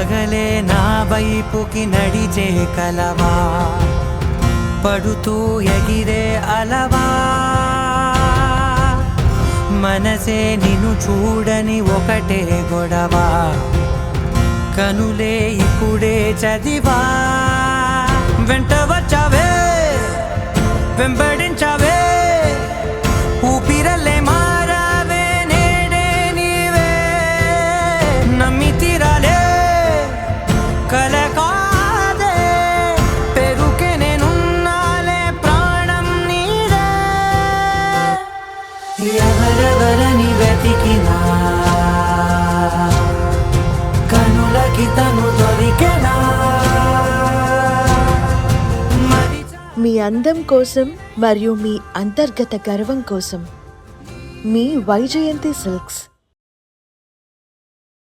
పగలే నా వైపుకి నడిచే కలవా, పడుతూ ఎగిరే అలవా, మనసే నిన్ను చూడని ఒకటే గొడవ, కనులే ఇప్పుడే చదివా. వెంట వచ్చావే వెంబడించావే, ఊపిరల్లే మారావే నేడే నీవే, నమ్మి తీరాలే కల కాదే, పెరుకే నేనున్నాలే ప్రాణం నీదే. ఎవరెవరని వెతికినా కనులకి తను దొరికెనా. మీ అందం కోసం మరియు మీ అంతర్గత గర్వం కోసం మీ వైజయంతి సిల్క్స్.